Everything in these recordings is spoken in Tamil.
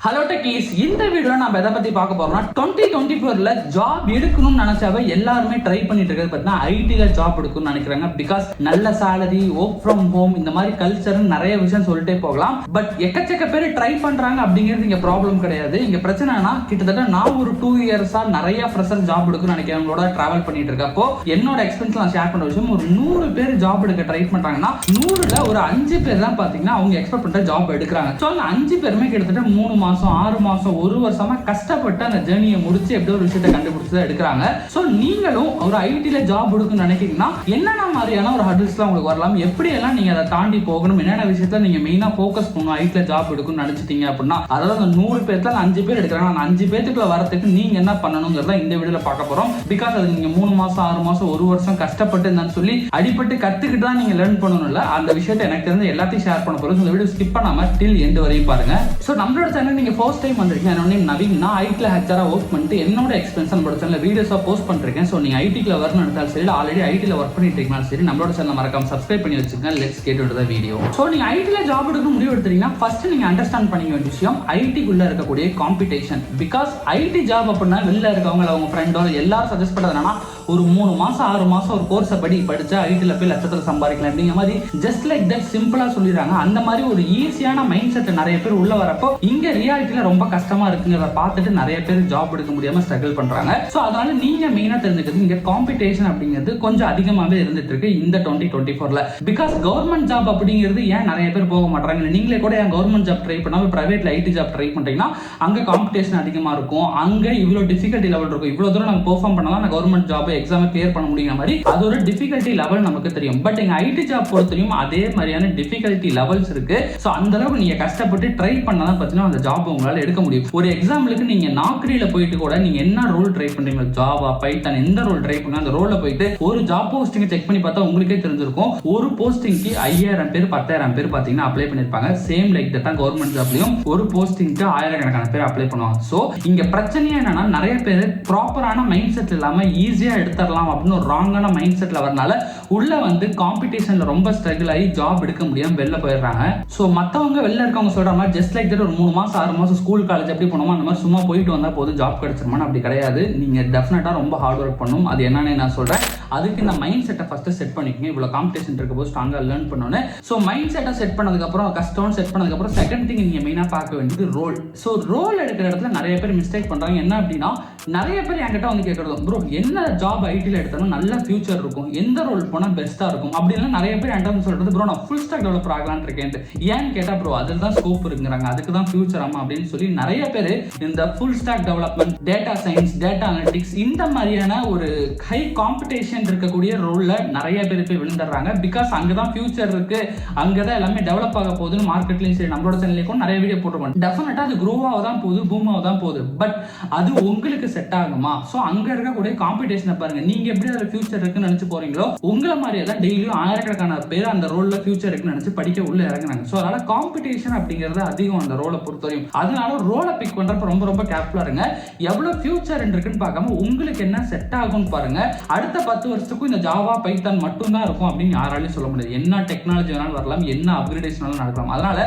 ஹலோ டெக்கீஸ், இந்த வீடியோல நம்ம எதை பத்தி பார்க்க போறோம்னா 2024ல ஜாப் எடுக்கணும்னு நினைச்சாவே எல்லாருமே ட்ரை பண்ணிட்டு இருக்கிறது பார்த்தீங்கன்னா ஐடில ஜாப் எடுக்கணும்னு நினைக்கிறாங்க. பிகாஸ் நல்ல சேலரி, ஒர்க் ஃப்ரம் ஹோம், இந்த மாதிரி கல்ச்சர் நிறைய விஷயம் சொல்லிட்டே போகலாம். பட் எக்கச்சக்க பேர் ட்ரை பண்றாங்க அப்படிங்கிறது இங்க ப்ராப்ளம் கிடையாது. இங்க பிரச்சனைனா கிட்டத்தட்ட நான் ஒரு 2 இயர்ஸா நிறைய ஃப்ரெஷர் ஜாப் எடுக்கணும்னு நினைக்கிறவங்களோட டிராவல் பண்ணிட்டு இருக்கப்போ என்னோட எக்ஸ்பீரியன்ஸ் நான் ஷேர் பண்ண விஷயம், ஒரு 100 பேர் ஜாப் எடுக்க ட்ரை பண்றாங்கன்னா 100ல ஒரு 5 பேர் தான் பாத்தீங்கன்னா அவங்க எக்ஸ்பெக்ட் பண்ற ஜாப் எடுக்கிறாங்க. ஸோ அந்த 5 பேருமே கிட்டத்தட்ட 3 மாசம் 6 மாசம் 1 வருஷமா கஷ்டப்பட்டு அந்த ஜேர்னியை முடிச்சு எப்படியோ ஒரு விஷயத்தை கண்டுபிடிச்சு எடுக்கிறாங்க. சோ நீங்களும் ஒரு ஐடில ஜாப் எடுக்கணும்னு நினைக்கிறீங்கன்னா என்னென்ன மாதிரியான ஒரு ஹர்டில்ஸ்லாம் உங்களுக்கு வரலாம், எப்படி எல்லாம் நீங்க அதை தாண்டி போகணும், என்னென்ன விஷயத்துல நீங்க மெயினா ஃபோக்கஸ் பண்ணணும் ஐடில ஜாப் எடுக்கணும்னு நினைச்சிட்டீங்க அப்படின்னா, அதாவது அந்த 100 பேர்ல 5 பேர் எடுக்கிறாங்க, அந்த 5 பேத்துக்குள்ள வரதுக்கு நீங்க என்ன பண்ணணுங்கிறத இந்த வீடியோல பார்க்க போறோம். பிகாஸ் அது நீங்க 3 மாசம் 6 மாசம் 1 வருஷம் கஷ்டப்பட்டு இருந்தான்னு சொல்லி அடிப்பட்டு கத்துக்கிட்டு தான் நீங்க லேர்ன் பண்ணணும். இல்ல அந்த விஷயத்தை எனக்கு தெரிஞ்ச எல்லாத்தையும் ஷேர் பண்ண போறோம். இந்த வீடியோ ஸ்கிப் பண்ணாம டில் எண்ட் வரையும் பாருங்க. சோ நம்மளோட சேனல் நீங்க ஃபர்ஸ்ட் டைம் வந்திருக்கீங்க, என்னோட நேம் நவீன். நான் ஐடில ஹெச்ஆரா ஒர்க் பண்ணிட்டு என்னோட எக்ஸ்பீரியன்ஸ் நம்மளோட சேனல்ல வீடியோஸா போஸ்ட் பண்ணிருக்கேன். சோ நீங்க ஐடிக்குள்ள வரணும்னு நினைச்சாலும் சரி, ஆல்ரெடி ஐடில ஒர்க் பண்ணிட்டு இருக்கீங்கனாலும் சரி, நம்மளோட சேனலை மறக்காம சப்ஸ்கிரைப் பண்ணி வச்சுக்கோங்க. Let's get into the video. So நீங்க ஐடில ஜாப் எடுக்க முடிவு எடுத்தீங்கன்னா ஃபர்ஸ்ட் நீங்க அண்டர்ஸ்டாண்ட் பண்ணிக்க வேண்டிய விஷயம் ஐடிக்குள்ள இருக்கக்கூடிய காம்படிஷன். பிகாஸ் ஐடி ஜாப் அப்படின்னா வெளில இருக்கவங்க அவங்க ஃப்ரெண்டோ எல்லாரும் சஜஸ்ட் பண்றது என்னன்னா ஒரு 3 மாசம் 6 மாசம் ஒரு கோர்ஸை படிச்சா ஐடில போய் லட்சத்துல சம்பாதிக்கலாம் அப்படிங்கிற மாதிரி ஜஸ்ட் லைக் தட் சிம்பிளா சொல்லிடுறாங்க. அந்த மாதிரி ஒரு ஈஸியான மைண்ட் செட் நிறைய பேர் உள்ள வரப்போ இங்க ரியாலிட்டியில ரொம்ப கஷ்டமா இருக்குங்கிறத பார்த்துட்டு நிறைய பேர் ஜாப் எடுக்க முடியாம ஸ்ட்ரகிள் பண்றாங்க. சோ அதனால நீங்க மெயினா தெரிஞ்சுக்கிறது இங்க காம்படிஷன் அப்படிங்கிறது கொஞ்சம் அதிகமாவே இருந்துட்டு இருக்கு இந்த 2024ல. பிகாஸ் கவர்மெண்ட் ஜாப் அப்படிங்கிறது ஏன் நிறைய பேர் போக மாட்டாங்க, நீங்களே கூட ஏன் கவர்மெண்ட் ஜாப் ட்ரை பண்ணாம பிரைவேட்ல ஐடி ஜாப் ட்ரை பண்றீங்கன்னா அங்க காம்படிஷன் அதிகமா இருக்கும், அங்க இவ்வளவு டிஃபிகல்ட்டி லெவல் இருக்கும், இவ்வளவு தூரம் நம்ம பெர்ஃபார்ம் பண்ணலாம் நான் கவர்மெண்ட் ஜாப் எக்ஸாம் கிளியர் பண்ண முடியுற மாதிரி அது ஒரு டிஃபிகல்ட்டி லெவல் நமக்கு தெரியும். பட் எங்க ஐடி ஜாப் பொறுத்தவரையும் அதே மாதிரியான டிஃபிகல்ட்டி லெவல்ஸ் இருக்கு. சோ அந்த அளவுக்கு நீங்க கஷ்டப்பட்டு ட்ரை பண்ணாதான் பார்த்தீங்கன்னா அந்த ஜாப் உங்களால எடுக்க முடியும். ஒரு எக்ஸாம்பிளுக்கு நீங்க நாக்ரியில போயிட்டு கூட நீங்க என்ன ரோல் ட்ரை பண்றீங்க, ஜாவா, பைத்தான், எந்த ரோல் ட்ரை பண்ணா அந்த ரோல்ல போயிட்டு ஒரு ஜாப் போஸ்டிங் செக் பண்ணி பார்த்தா உங்களுக்கே தெரிஞ்சிருக்கும் ஒரு போஸ்டிங்க்கு 5000 பேர் 10000 பேர் பாத்தீங்கன்னா அப்ளை பண்ணிருப்பாங்க. சேம் லைக் தட் தான் கவர்மெண்ட் ஜாப்லயும் ஒரு போஸ்டிங்க்கு 1000கணக்கான பேர் அப்ளை பண்ணுவாங்க. சோ இங்க பிரச்சனை என்னன்னா நிறைய பேர் ப்ராப்பரான மைண்ட் செட் இல்லாம ஈஸியா எடுத்துடலாம் அப்படின்னு ஒரு ராங்கான மைண்ட் செட்ல வரனால உள்ள வந்து காம்படிஷன்ல ரொம்ப ஸ்ட்ரகிள் ஆகி ஜாப் எடுக்க முடியாம வெளில போயிடுறாங்க. சோ மத்தவங்க வெளில இருக்கவங்க சொல்ற மாதிரி ஜஸ்ட் லைக் தட் ஒரு 3 மாசம் 6 மாசம் ஸ்கூல் காலேஜ் எப்படி போனோமோ அந்த மாதிரி சும்மா போயிட்டு வந்தா போதும் ஜாப் கிடைச்சிருமான்னு அப்படி கிடையாது. நீங்க டெஃபினட்டா ரொம்ப ஹார்ட் ஒர்க் பண்ணணும். அது என்னன்னு நான் சொல்றேன். அதுக்கு இந்த மைண்ட் செட்டை ஃபர்ஸ்ட் செட் பண்ணிக்கங்க. இவ்வளவு காம்படிஷன் இருக்க போது ஸ்ட்ராங்கா லேர்ன் பண்ணணும். சோ மைண்ட் செட்டை செட் பண்ணதுக்கு அப்புறம் கஷ்டம் செட் பண்ணதுக்கு அப்புறம் செகண்ட் திங் நீங்க மெயினா பார்க்க வேண்டியது ரோல். சோ ரோல் எடுக்கிற இடத்துல நிறைய பேர் மிஸ்டேக் பண்றாங்க. என்ன அப்படின்னா நிறைய பேர் என்கிட்ட வந்து கேட்கறது, ப்ரோ என்ன ஜாப் ஐடில எடுத்தாலும் நல்ல ஃபியூச்சர் இருக்கும், எந்த ரோல் போனா பெஸ்டா இருக்கும் அப்படின்னு நிறைய பேர் என்கிட்ட வந்து சொல்றது, ப்ரோ நான் ஃபுல் ஸ்டாக் டெவலப்பர் ஆகலாம்னு இருக்கேன். ஏன்னு கேட்டா ப்ரோ அதில் தான் ஸ்கோப் இருக்குங்கிறாங்க, அதுக்கு தான் ஃபியூச்சர் ஆமா அப்படின்னு சொல்லி நிறைய பேர் இந்த full stock development, data science, data analytics இந்த மாதிரியான ஒரு ஹை காம்படிஷன் இருக்கக்கூடிய ரோல்ல நிறைய பேர் போய் விழுந்துடுறாங்க. பிகாஸ் அங்கதான் ஃபியூச்சர் இருக்கு, அங்கதான் எல்லாமே டெவலப் ஆக போகுதுன்னு மார்க்கெட்லயும் சரி நம்மளோட சேனல்லையும் நிறைய வீடியோ போட்டுருவாங்க. டெஃபினட்டா அது க்ரோவாக தான் போகுது, பூமாக தான் போகுது. பட் அது உங்களுக்கு செட் ஆகுமா? சோ அங்க இருக்கக்கூடிய காம்படிஷனை பாருங்க. நீங்க எப்படி அதுல ஃபியூச்சர் இருக்குன்னு நினைச்சு போறீங்களோ உங்களை மாதிரியே தான் டெய்லியும் ஆயிரக்கணக்கான பேர் அந்த ரோல்ல ஃபியூச்சர் இருக்குன்னு நினைச்சு படிக்க உள்ள இறங்குறாங்க. சோ அதனால காம்படிஷன் அப்படிங்கிறது அதிகம் அந்த ரோலை பொறுத்தவரையும். அதனால ரோலை பிக் பண்றப்ப ரொம்ப ரொம்ப கேர்ஃபுல்லா இருங்க. எவ்வளவு ஃபியூச்சர் இருக்குன்னு பார்க்காம உங்களுக்கு என்ன செட் ஆகும்னு பாருங்க. அடுத்த 10 வருஷத்துக்கும் இந்த ஜாவா, பைத்தான் மட்டும் தான் இருக்கும் அப்படின்னு யாராலையும் சொல்ல முடியாது. என்ன டெக்னாலஜி வேணாலும் வரலாம், என்ன அப்கிரேடேஷன் வேணாலும் நடக்கலாம். அதனால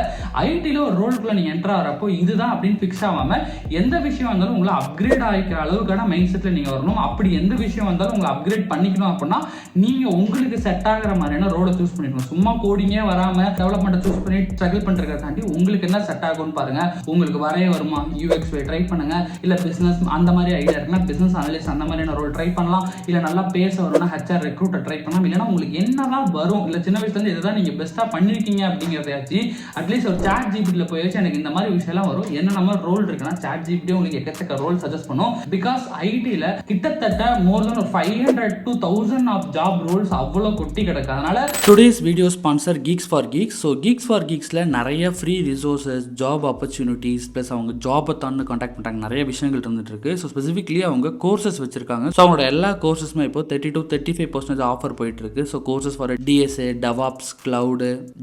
ஐடில ஒரு ரோலுக்குள்ள நீங்க என்டர் ஆகிறப்போ இதுதான் அப்படின்னு பிக்ஸ் ஆகாம எந்த விஷயம் வந்தாலும் உங்களை அப்கிரேட் ஆகிக்கிற அளவுக்கான மைண்ட் செட்ல நீங்க வரணும். அப்படி எந்த விஷயம் வந்தாலும் உங்களை அப்கிரேட் பண்ணிக்கணும் அப்படின்னா நீங்க உங்களுக்கு செட் ஆகிற மாதிரியான ரோலை சூஸ் பண்ணிக்கணும். சும்மா கோடிங்கே வராம டெவலப்மெண்ட் சூஸ் பண்ணி ஸ்ட்ரகிள் பண்றதை தாண்டி உங்களுக்கு என்ன செட் ஆகும்னு பாருங்க. உங்களுக்கு வரைய வருமா, யூஎக்ஸ் ட்ரை பண்ணுங்க. இல்ல பிசினஸ் அந்த மாதிரி ஐடியா இருக்குன்னா பிசினஸ் அனலிஸ்ட் அந்த மாதிரியான ரோல் ட்ரை பண்ணலாம். இல்ல நல்லா பேச வரும்னா ஹெச்ஆர் ரெக்ரூட்டர் ட்ரை பண்ணலாம். இல்லைன்னா உங்களுக்கு என்னதான் வரும், இல்ல சின்ன வயசுல இருந்து இதுதான் நீங்க பெஸ்டா பண்ணிருக்கீங்க அப்படிங்கறதையாச்சு அட்லீஸ்ட் ஒரு சாட் ஜிபிடில போயாச்சு எனக்கு இந்த மாதிரி விஷயம் எல்லாம் வரும், என்ன நம்ம ரோல் இருக்குன்னா சாட் ஜிபிடி உங்களுக்கு எக்கச்சக்க ரோல் சஜஸ்ட் பண்ணும். பிகாஸ் ஐடில கிட்டத்தட்ட மோர் தென் 500 to 1000 ஆஃப் ஜாப் ரோல்ஸ் அவ்வளவு கொட்டி கிடக்கு. அதனால today's video sponsor Geeks for Geeks. So Geeks for Geeksல நிறைய free resources, job opportunities plus அவங்க ஜாபை தான் கான்டாக்ட் பண்ணுறாங்க, நிறைய விஷயங்கள் இருந்துட்டு இருக்கு. ஸோ ஸ்பெசிஃபிக்லி அவங்க கோர்சஸ் வச்சிருக்காங்க. ஸோ அவங்களோட எல்லா கோர்சஸுமே இப்போ 32 to 35% ஆஃபர் போயிட்டு இருக்கு. So courses for DSA, DevOps, Cloud,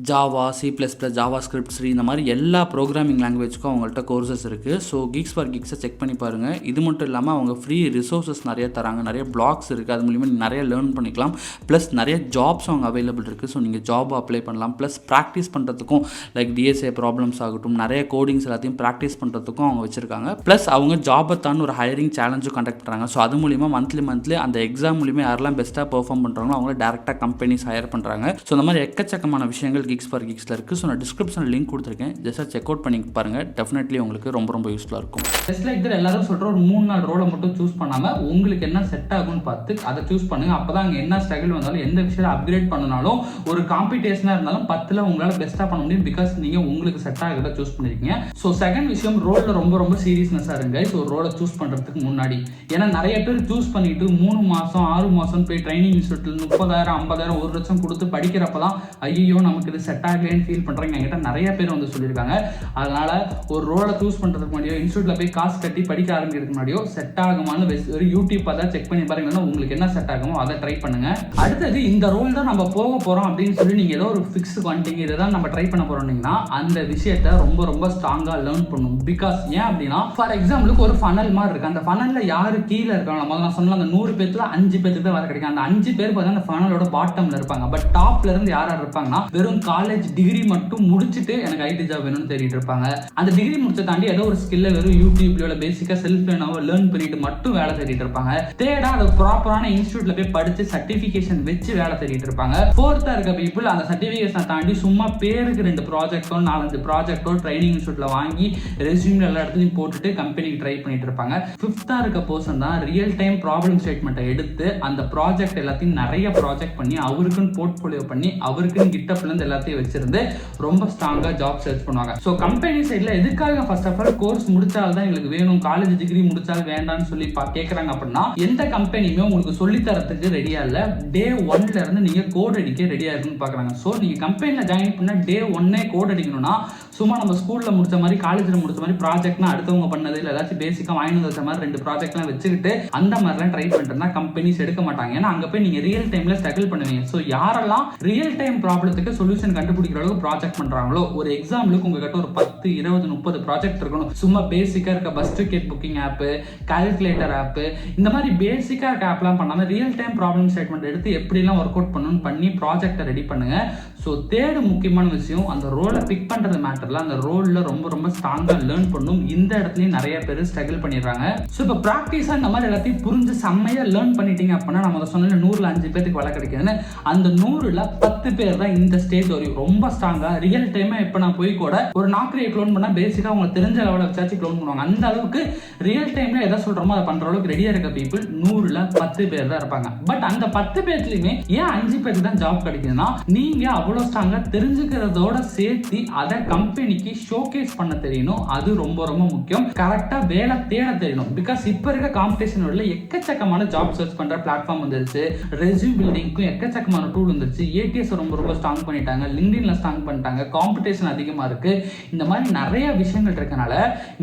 Java, C++, JavaScript, C இந்த மாதிரி எல்லா ப்ரோக்ராமிங் லாங்குவேஜ்க்கும் அவங்கள்ட்ட கோர்சஸ் இருக்குது. So Geeks for Geeks check பண்ணி பாருங்கள். இது மட்டும் இல்லாமல் அவங்க ஃப்ரீ ரிசோர்ஸஸ் நிறைய தராங்க, நிறைய பிளாக்ஸ் இருக்குது, அது மூலிமா நிறைய லேர்ன் பண்ணிக்கலாம். ப்ளஸ் நிறைய ஜாப்ஸ் அவங்க அவைலபிள் இருக்குது. ஸோ நீங்கள் ஜாப் அப்ளை பண்ணலாம். ப்ளஸ் ப்ராக்டிஸ் பண்ணுறதுக்கும் லைக் DSA ப்ராப்ளம்ஸ் ஆகட்டும், நிறைய கோடிங்ஸ் எல்லாத்தையும் ப்ராக்டிஸ் பண்ணுறதுக்கும் அவங்க வச்சுருக்காங்க. ப்ளஸ் அவங்க ஜாபை தான் ஒரு ஹையரிங் சேலஞ்சும் கண்டக்ட் பண்ணுறாங்க. ஸோ அது மூலிமா மந்த்லி அந்த எக்ஸாம் மூலிமா யாரெல்லாம் பெஸ்ட்டாக பெர்ஃபார்ம் பண்ணுறாங்களோ அவங்கள டேரெக்டாக கம்பெனிஸ் ஹையர் பண்ணுறாங்க. ஸோ இந்த மாதிரி எக்கச்சக்கமான விஷயங்கள் Geeks for Geeksல இருக்குது. ஸோ நான் டிஸ்கிரிப்ஷனில் லிங்க் கொடுத்துருக்கேன், ஜஸ்ட்டாக செக் அவுட் பண்ணி பாருங்கள். டெஃபினெட்லி உங்களுக்கு ரொம்ப யூஸ்ஃபுல்லாக இருக்கும். ஜஸ்ட் லைக் தட் எல்லாரும் சொல்கிற ஒரு 3-4 ரோலை மட்டும் சூஸ் பண்ணாமல் உங்களுக்கு என்ன செட் ஆகும்னு பார்த்து அதை சூஸ் பண்ணுங்கள். அப்போ தான் அங்கே என்ன ஸ்ட்ரகிள் வந்தாலும் எந்த விஷயத்தை அப்கிரேட் பண்ணனாலும் ஒரு காம்படிஷனாக இருந்தாலும் 10ல் உங்களால் பெஸ்ட்டாக பண்ண முடியும். பிகாஸ் நீங்கள் உங்களுக்கு செட் ஆகிறத சூஸ் பண்ணிருக்கீங்க. ஸோ செகண்ட் விஷயம், ரோலில் ரொம்ப சீரியஸ்னஸாக இருங்க. ஸோ ரோலை சூஸ் பண்ணுறதுக்கு முன்னாடி, ஏன்னா நிறைய பேர் சூஸ் பண்ணிட்டு 3 மாதம் 6 மாதம் போய் ட்ரைனிங் இன்ஸ்டியூட்டில் 30,000 50,000 1 லட்சம் கொடுத்து படிக்கிறப்ப தான் ஐயோ நமக்கு இது செட் ஆகலேன்னு ஃபீல் பண்ணுறாங்க. என்கிட்ட நிறைய பேர் வந்து சொல்லியிருக்காங்க. அதனால் ஒரு ரோலை சூஸ் பண்ணுறதுக்கு முன்னாடியோ இன்ஸ்டியூட்டில் போய் காசு கட்டி படிக்க ஆரம்பிக்கிறதுக்கு முன்னாடியோ செட் ஆகுமான்னு ஒரு யூடியூப் தான் செக் பண்ணி பாருங்கன்னா உங்களுக்கு என்ன செட் ஆகுமோ அதை ட்ரை பண்ணுங்க. அடுத்தது இந்த ரோல் தான் நம்ம போக போகிறோம் அப்படின்னு சொல்லி நீங்கள் ஏதோ ஒரு ஃபிக்ஸுக்கு வந்துட்டீங்க, இதை தான் நம்ம ட்ரை பண்ண போகிறோம்னா அந்த விஷயத்தை ரொம்ப ஸ்ட்ராங்காக லேர்ன் பண்ணும். பிகாஸ் ஏன் அப்படின்னா, ஃபார் எக்ஸாம்பிளுக்கு ஒரு ஃபனல் மாதிரி இருக்குது. அந்த ஃபனலில் யார் கீழே இருக்காங்க, முதல்ல நான் சொன்ன அந்த 100 பேர்த்துல 5 பேருக்கு தான் வர கிடைக்கும். அந்த 5 பேர் பார்த்தா அந்த ஃபனலோட பாட்டம்ல இருப்பாங்க. பட் டாப்ல இருந்து யார் இருப்பாங்கன்னா வெறும் காலேஜ் டிகிரி மட்டும் முடிச்சுட்டு எனக்கு ஐடி ஜாப் வேணும்னு தேடிட்டு இருப்பாங்க. அந்த டிகிரி முடிச்ச தாண்டி ஏதோ ஒரு ஸ்கில்ல வெறும் யூடியூப்ல பேசிக்கா செல்ஃப் லேர்ன் பண்ணிட்டு மட்டும் வேலை தேடிட்டு இருப்பாங்க. தேடா அது ப்ராப்பரான இன்ஸ்டியூட்ல போய் படிச்சு சர்டிபிகேஷன் வச்சு வேலை தேடிட்டு இருப்பாங்க. ஃபோர்த்தா இருக்க பீப்புள் அந்த சர்டிபிகேஷனை தாண்டி சும்மா பேருக்கு 2 ப்ராஜெக்டோ 4-5 ப்ராஜெக்டோ ட்ரைனிங் இன்ஸ்டியூட்ல வாங்கி ரெஸ்யூம் எல்லா இடத்துலையும் போட்டுட்டு கம்பெனிக்கு ட்ரை பண்ணிட்டு இருப்பாங்க. ஃபிஃப்த்தா இருக்க பர்சன் தான் ரியல் டைம் ப்ராப்ளம் ஸ்டேட்மெண்ட்டை எடுத்து அந்த ப்ராஜெக்ட் எல்லாத்தையும் நிறைய ப்ராஜெக்ட் பண்ணி அவருக்குன்னு போர்ட்ஃபோலியோ பண்ணி அவருக்குன்னு கிட்டப்ல இருந்து எல்லாத்தையும் வச்சிருந்து ரொம்ப ஸ்ட்ராங்கா ஜாப் சர்ச் பண்ணுவாங்க. ஸோ கம்பெனி சைட்ல எதுக்காக ஃபர்ஸ்ட் ஆஃப் ஆல் கோர்ஸ் முடிச்சால்தான் எங்களுக்கு வேணும், காலேஜ் டிகிரி முடிச்சால் வேண்டாம்னு சொல்லி கேட்கறாங்க அப்படின்னா எந்த கம்பெனியுமே உங்களுக்கு சொல்லி தரத்துக்கு ரெடியா இல்ல. டே 1ல இருந்து நீங்க கோட் அடிக்க ரெடியா இருக்குன்னு பாக்குறாங்க. ஸோ நீங்க கம்பெனில ஜாயின் பண்ண டே 1 கோட் அடிக்கணும்னா சும்மா நம்ம ஸ்கூல்ல முடிச்ச மாதிரி காலேஜ்ல முடிச்ச மாதிரி ப்ராஜெக்ட்னா அடுத்தவங்க பண்ணது இல்லை ஏதாச்சும் பேசிக்கா வாங்கி வச்ச மாதிரி 2 ப்ராஜெக்ட்லாம் வச்சுக்கிட்டு அந்த மாதிரிலாம் ட்ரை பண்ணிட்டு கம்பெனிஸ் எடுக்க மாட்டாங்க. ஏன்னா அங்க போய் நீங்க ரியல் டைம்ல ஸ்ட்ரகிள் பண்ணுவீங்க. ஸோ யாரெல்லாம் ரியல் டைம் ப்ராப்ளத்துக்கு சொல்யூஷன் கண்டுபிடிக்கிற அளவுக்கு ப்ராஜெக்ட் பண்றாங்களோ, ஒரு எக்ஸாம்பிளுக்கு உங்ககிட்ட ஒரு 10, 20, 30 ப்ராஜெக்ட் இருக்கணும். சும்மா பேசிக்கா இருக்க bus ticket booking app, calculator app, இந்த மாதிரி பேசிக்கா இருக்க ஆப்லாம் பண்ணாம ரியல் டைம் ப்ராப்ளம் ஸ்டேட்மெண்ட் எடுத்து எப்படிலாம் ஒர்க் அவுட் பண்ணணும்னு பண்ணி ப்ராஜெக்டை ரெடி பண்ணுங்க. ஸோ தேர்டு முக்கியமான விஷயம், அந்த ரோலை பிக் பண்றது மேட்டர்ல அந்த ரோல்ல ரொம்ப ஸ்ட்ராங்கா லேர்ன் பண்ணும். இந்த இடத்துலயும் நிறைய பேர் ஸ்ட்ரகிள் பண்ணிடுறாங்க. ஸோ இப்போ ப்ராக்டிஸா இந்த மாதிரி எல்லாத்தையும் புரிஞ்சு செம்மையா லேர்ன் பண்ணிட்டீங்க அப்படின்னா நம்ம சொன்ன 100ல் 5 பேருக்கு வேலை கிடைக்குதுன்னு, அந்த 100ல் 10 பேர் தான் இந்த ஸ்டேஜ் வரையும் ரொம்ப ஸ்ட்ராங்கா ரியல் டைமா இப்போ நான் போய் கூட ஒரு நாக்கரியை க்ளோன் பண்ணா பேசிக்கா உங்களுக்கு தெரிஞ்ச லெவலில் வச்சாச்சு க்ளோன் பண்ணுவாங்க. அந்த அளவுக்கு ரியல் டைம்ல எதை சொல்றோமோ அதை பண்ற அளவுக்கு ரெடியா இருக்க பீப்புள் 100ல் 10 பேர் தான் இருப்பாங்க. பட் அந்த 10 பேர்லயுமே ஏன் 5 பேருக்கு தான் ஜாப் கிடைக்குதுன்னா, நீங்க அவ்வளவு ஸ்ட்ராங்கா தெரிஞ்சுக்கிறதோட சேர்த்து அதை கம்பெனிக்கு ஷோகேஸ் பண்ண தெரியணும். அது ரொம்ப முக்கியம். கரெக்டா வேலை தேட தெரியணும். பிகாஸ் இப்ப இருக்க காம்படிஷன் எக்கச்சக்கமான ஜாப் சர்ச் பண்ற பிளாட்ஃபார்ம் வந்துருச்சு. ரெஸ்யூம் பில்டிங்க்கும் எக்கச்சக்கமான டூல் வந்துருச்சு. ATS ரொம்ப ஸ்ட்ராங் பண்ணிட்டாங்க, லிங்க்டின்ல ஸ்ட்ராங் பண்ணிட்டாங்க. காம்படிஷன் அதிகமா இருக்கு. இந்த மாதிரி நிறைய விஷயங்கள் இருக்கனால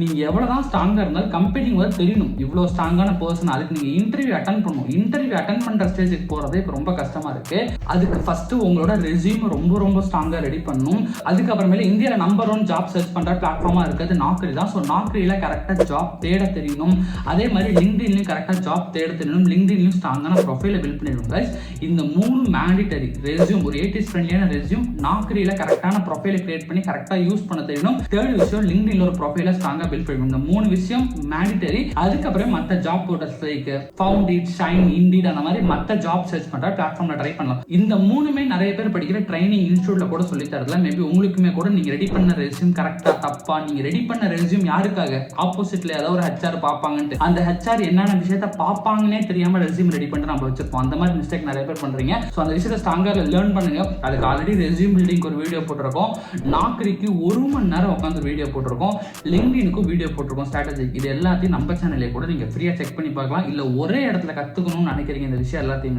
நீங்க எவ்வளவுதான் ஸ்ட்ராங்கா இருந்தாலும் கம்பெனிக்கு வந்து தெரியணும் இவ்வளவு ஸ்ட்ராங்கான பர்சன். அதுக்கு நீங்க இன்டர்வியூ அட்டெண்ட் பண்ணணும். இன்டர்வியூ அட்டெண்ட் பண்ற ஸ்டேஜுக்கு போறதே இப்ப ரொம்ப கஷ்டமா இருக்கு. அதுக்கு ஃபர்ஸ்ட் உங்களோட ரெஸ்யூம் ரொம்ப ஸ்ட்ராங்கா ரெடி பண்ணணும். அதுக்கப்புறமேல இந்தியாவில் நம்பர் 1 ஜாப் சர்ச் பண்ற பிளாட்ஃபார்மா இருக்கிறது நாக்ரி தான். ஸோ நாக்ரியில கரெக்டா ஜாப் தேட தெரியணும். அதே மாதிரி லிங்க்டின்லயும் கரெக்டா ஜாப் தேட தெரியணும். லிங்க்டின்லயும் ஸ்ட்ராங்கான ப்ரொஃபைலை பில்ட் பண்ணிடணும் guys. இந்த 3 மேண்டிட்டரி. ரெஸ்யூம் ஒரு 80s ஃப்ரெண்ட்லியான ரெஸ்யூம், நாக்ரியில கரெக்டான ப்ரொஃபைலை கிரியேட் பண்ணி கரெக்டா யூஸ் பண்ண தெரியணும். தேர்ட் விஷயம், லிங்க்டின்ல ஒரு ப்ரொஃபைலை ஸ்ட்ராங்கா பில்ட் பண்ணணும். இந்த 3 விஷயம் மேண்டிட்டரி. அதுக்கப்புறம் மற்ற job portals like Foundit, Shine, Indeed அந்த மாதிரி மற்ற ஜாப் சர்ச் பண்ற பிளாட்ஃபார்ம்ல ட்ரை பண்ணலாம். இந்த 3மே நிறைய பேர் படிக்கிற ட்ரைனிங் இன்ஸ்டியூட்ல கூட சொல்லி தரல. மேபி உங்களுக்குமே கூட நீங்க ரெடி பண்ண ரெஸ்யூம் கரெக்டா தப்பா, நீங்க ரெடி பண்ண ரெஸ்யூம் யாருக்காக, ஆப்போசிட்ல ஏதாவது ஒரு HR பாப்பாங்கன்னு அந்த HR என்னென்ன விஷயத்த பாப்பாங்கன்னே தெரியாம ரெஸ்யூம் ரெடி பண்ணிட்டு நம்ம வச்சிருப்போம். அந்த மாதிரி மிஸ்டேக் நிறைய பேர் பண்றீங்க. ஸோ அந்த விஷயத்தை ஸ்ட்ராங்கா லேர்ன் பண்ணுங்க. அதுக்கு ஆல்ரெடி ரெஸ்யூம் பில்டிங் ஒரு வீடியோ போட்டிருக்கோம். நாக்ரிக்கு 1 மணி நேரம் உட்காந்து வீடியோ போட்டிருக்கோம். லிங்க்டினுக்கும் வீடியோ போட்டிருக்கோம் ஸ்ட்ராட்டஜி. இது எல்லாத்தையும் நம்ம சேனல்லே கூட நீங்க ஃப்ரீயா செக் பண்ணி பார்க்கலாம். இல்ல ஒரே இடத்துல கத்துக்கணும்னு நினைக்கிறீங்க இந்த விஷயம் எல்லாத்தையும்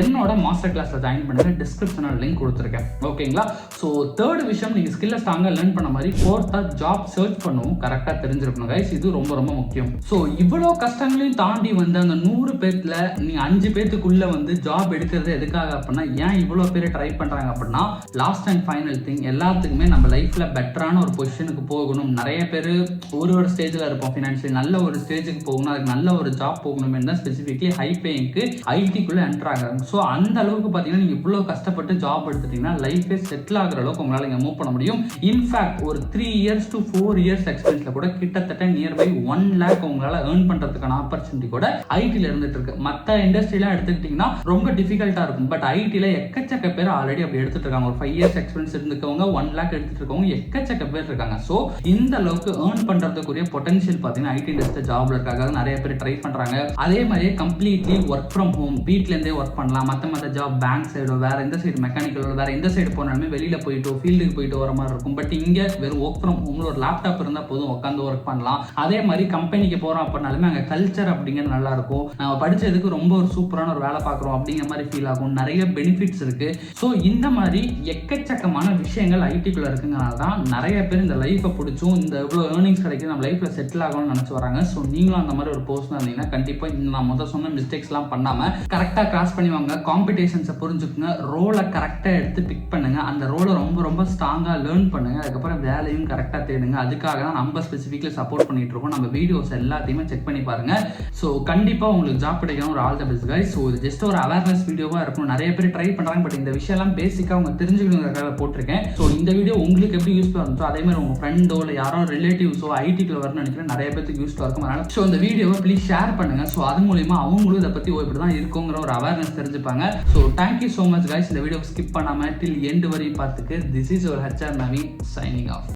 என்னோட மாஸ்டர் கிளாஸ்ல ஜாயின் பண்ணுங்க. டிஸ்கிரிப்ஷன்ல லிங்க் கொடுத்துருக்கேன். ஓகேங்களா? ஸோ தேர்ட் விஷயம், நீங்க ஸ்கில்ல ஸ்ட்ராங்கா லேர்ன் ஏர்ன் பண்ண மாதிரி ஃபோர்த்தா ஜாப் சர்ச் பண்ணவும் கரெக்டா தெரிஞ்சிருக்கணும் கைஸ். இது ரொம்ப ரொம்ப முக்கியம். ஸோ இவ்வளோ கஷ்டங்களையும் தாண்டி வந்து அந்த 100 பேர்ல நீங்க 5 பேத்துக்குள்ள வந்து ஜாப் எடுக்கிறது எதுக்காக அப்படின்னா, ஏன் இவ்வளோ பேர் ட்ரை பண்றாங்க அப்படின்னா, லாஸ்ட் அண்ட் ஃபைனல் திங் எல்லாத்துக்குமே நம்ம லைஃப்ல பெட்டரான ஒரு பொசிஷனுக்கு போகணும். நிறைய பேர் ஒரு ஸ்டேஜில் இருப்போம், ஃபினான்ஷியலி நல்ல ஒரு ஸ்டேஜுக்கு போகணும், அதுக்கு நல்ல ஒரு ஜாப் போகணுமே தான் ஸ்பெசிஃபிக்லி ஹை பேயிங்க்கு ஐடிக்குள்ளே என்டர் ஆகிறாங்க. ஸோ அந்த அளவுக்கு பார்த்தீங்கன்னா நீங்கள் இவ்வளோ கஷ்டப்பட்டு ஜாப் எடுத்துட்டீங்கன்னா லைஃபே செட்டில் ஆகிற அளவுக்கு உங்களால் இங்கே மூவ் பண்ண முடியும். இன்ஃபேக்ட் ஒரு 3 years to 4 years எக்ஸ்பீரியன்ஸில் கூட கிட்டத்தட்ட நியர்பை 1 lakh உங்களால் ஏர்ன் பண்ணுறதுக்கான ஆப்பர்ச்சுனிட்டி கூட ஐடியில் இருந்துட்டு இருக்கு. மற்ற இண்டஸ்ட்ரியிலாம் எடுத்துக்கிட்டிங்கன்னா ரொம்ப டிஃபிகல்ட்டாக இருக்கும். பட் ஐடியில் எக்கச்சக்க பேர் ஆல்ரெடி அப்படி எடுத்துட்டு இருக்காங்க. ஒரு 5 years எக்ஸ்பீரியன்ஸ் இருந்துக்கவங்க 1 lakh எடுத்துட்டு இருக்கவங்க எக்கச்சக்க பேர் இருக்காங்க. ஸோ இந்த அளவுக்கு ஏர்ன் பண்றதுக்குரிய பொட்டன்ஷியல் பார்த்தீங்கன்னா ஐடி இண்டஸ்ட்ரி ஜாப்ல இருக்காங்க, நிறைய பேர் ட்ரை பண்றாங்க. அதே மாதிரியே கம்ப்ளீட்லி ஒர்க் ஃப்ரம் ஹோம், வீட்ல இருந்தே ஒர்க் பண்ணலாம். மற்ற ஜாப் பேங்க் சைடோ வேற எந்த சைடு மெக்கானிக்கலோ வேற எந்த சைடு போனாலுமே வெளியில போயிட்டோ ஃபீல்டுக்கு போயிட்டு வர மாதிரி இருக்கும். பட் இங்க வெறும் ஒர்க் ஃப்ரம் ஹோம்ல ஒரு லேப்டாப் இருந்தா போதும், உட்காந்து ஒர்க் பண்ணலாம். அதே மாதிரி கம்பெனிக்கு போறோம் அப்படின்னாலுமே அங்கே கல்ச்சர் அப்படிங்கிறது நல்லா இருக்கும். நம்ம படிச்சதுக்கு ரொம்ப ஒரு சூப்பரான ஒரு வேலை பார்க்குறோம் அப்படிங்கிற மாதிரி ஃபீல் ஆகும். நிறைய பெனிஃபிட்ஸ் இருக்கு. ஸோ இந்த மாதிரி எக்கச்சக்கமான விஷயங்கள் ஐடிக்குள்ள இருக்குங்கனால தான் நிறைய பேர் இந்த லைஃபை பிடிச்சும் இந்த இவ்வளோ ஏர்னிங்ஸ் கிடைக்கும் நம்ம லைஃப்ல செட்டில் ஆகணும்னு நினைச்சு வராங்க. ஸோ நீங்களும் அந்த மாதிரி ஒரு போஸ்ட் இருந்தீங்கன்னா கண்டிப்பா இந்த நான் முதல் சொன்ன மிஸ்டேக்ஸ்லாம் பண்ணாம கரெக்டா கிராஸ் பண்ணி வாங்க. காம்படிஷன்ஸை புரிஞ்சுக்குங்க, ரோலை கரெக்டா எடுத்து பிக் பண்ணுங்க, அந்த ரோலை ரொம்ப ரொம்ப ஸ்ட்ராங்கா லேர்ன் பண்ணுங்க. அதுக்கப்புறம் வேலையும் கரெக்டா தேடுங்க. அதுக்காக தான் நம்ம ஸ்பெசிஃபிக்லி சப்போர்ட் பண்ணிட்டு இருக்கோம். நம்ம வீடியோஸ் எல்லாத்தையுமே செக் பண்ணி பாருங்க. ஸோ கண்டிப்பா உங்களுக்கு ஜாப் கிடைக்கும். ஒரு all the best guys. So இது ஜஸ்ட் ஒரு அவேர்னஸ் வீடியோவா இருக்கும். நிறைய பேர் ட்ரை பண்றாங்க. பட் இந்த விஷயம் எல்லாம் பேசிக்கா அவங்க தெரிஞ்சுக்கணுங்கிறதுக்காக போட்டிருக்கேன். ஸோ இந்த வீடியோ உங்களுக்கு எப்படி யூஸ்ஃபுல்லாக இருந்துச்சோ அதே மாதிரி உங்க ஃப்ரெண்டோ இல்லை யாரோ ரிலேட்டிவ்ஸோ ஐடிக்குள்ள வரணும்னு நினைக்கிறேன் நிறைய பேருக்கு யூஸ்ஃபுல்லாக இருக்கும். அதனால ஸோ இந்த வீடியோவை ப்ளீஸ் ஷேர் பண்ணுங்க. ஸோ அது மூலியமா அவங்களும் இதை பத்தி இப்படி தான் இருக்குங்கிற ஒரு அவேர்னஸ் தெரிஞ்சுப்பாங்க. So thank you so much guys. இந்த வீடியோ ஸ்கிப் பண்ணாம டில் எண்ட் வரையும் பார்த்துக்கு திஸ் இஸ் ஒரு HR நவீன் சைனிங் ஆஃப்.